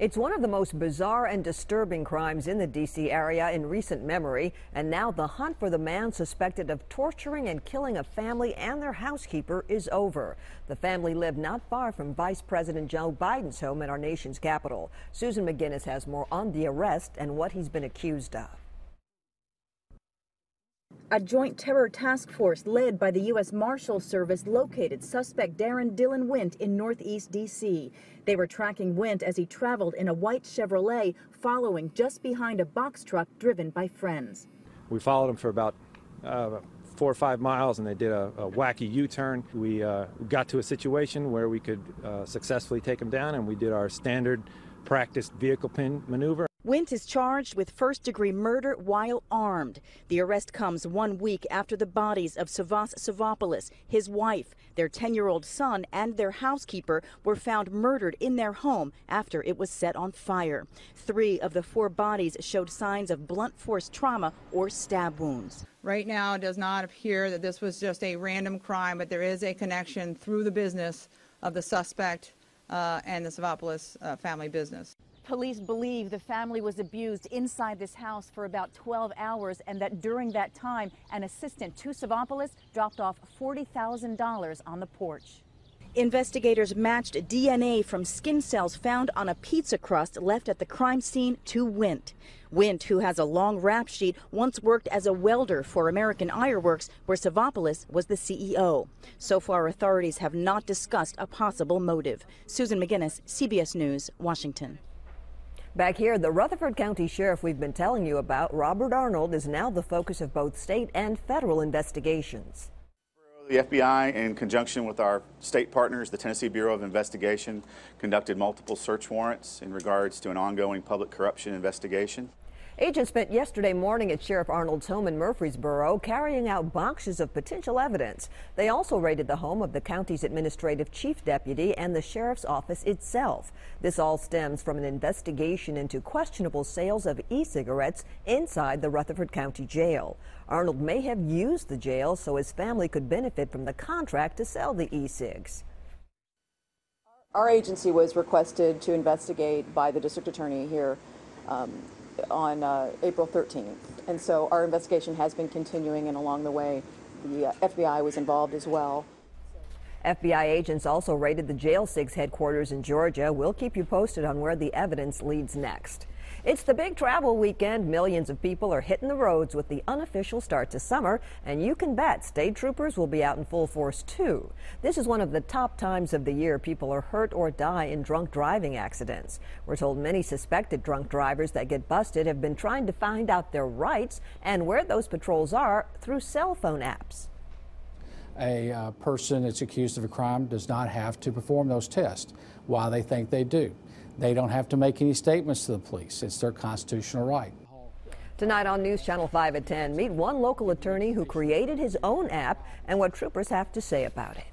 It's one of the most bizarre and disturbing crimes in the D.C. area in recent memory, and now the hunt for the man suspected of torturing and killing a family and their housekeeper is over. The family lived not far from Vice President Joe Biden's home at our nation's capital. Susan McGinnis has more on the arrest and what he's been accused of. A joint terror task force led by the U.S. Marshal Service located suspect Darren Dylan Wint in northeast D.C. They were tracking Wint as he traveled in a white Chevrolet, following just behind a box truck driven by friends. We followed him for about 4 or 5 miles, and they did a wacky U-turn. We got to a situation where we could successfully take him down, and we did our standard practiced vehicle pin maneuver. Wint is charged with first-degree murder while armed. The arrest comes 1 week after the bodies of Savas Savopoulos, his wife, their 10-year-old son, and their housekeeper were found murdered in their home after it was set on fire. 3 of the 4 bodies showed signs of blunt force trauma or stab wounds. Right now, it does not appear that this was just a random crime, but there is a connection through the business of the suspect and the Savopoulos family business. Police believe the family was abused inside this house for about 12 hours and that during that time, an assistant to Savopoulos dropped off $40,000 on the porch. Investigators matched DNA from skin cells found on a pizza crust left at the crime scene to Wint. Wint, who has a long rap sheet, once worked as a welder for American Ironworks, where Savopoulos was the CEO. So far, authorities have not discussed a possible motive. Susan McGinnis, CBS News, Washington. Back here, the Rutherford County Sheriff we've been telling you about, Robert Arnold, is now the focus of both state and federal investigations. The FBI, in conjunction with our state partners, the Tennessee Bureau of Investigation, conducted multiple search warrants in regards to an ongoing public corruption investigation. Agents spent yesterday morning at Sheriff Arnold's home in Murfreesboro carrying out boxes of potential evidence. They also raided the home of the county's administrative chief deputy and the sheriff's office itself. This all stems from an investigation into questionable sales of e-cigarettes inside the Rutherford County Jail. Arnold may have used the jail so his family could benefit from the contract to sell the e-cigs. Our agency was requested to investigate by the district attorney here on April 13th. And so our investigation has been continuing, and along the way, the FBI was involved as well. FBI agents also raided the Jail 6 headquarters in Georgia. We'll keep you posted on where the evidence leads next. It's the big travel weekend. Millions of people are hitting the roads with the unofficial start to summer, and you can bet state troopers will be out in full force too. This is one of the top times of the year people are hurt or die in drunk driving accidents. We're told many suspected drunk drivers that get busted have been trying to find out their rights and where those patrols are through cell phone apps. A person that's accused of a crime does not have to perform those tests. Why they think they do. They don't have to make any statements to the police. It's their constitutional right. Tonight on News Channel 5 at 10, meet one local attorney who created his own app and what troopers have to say about it.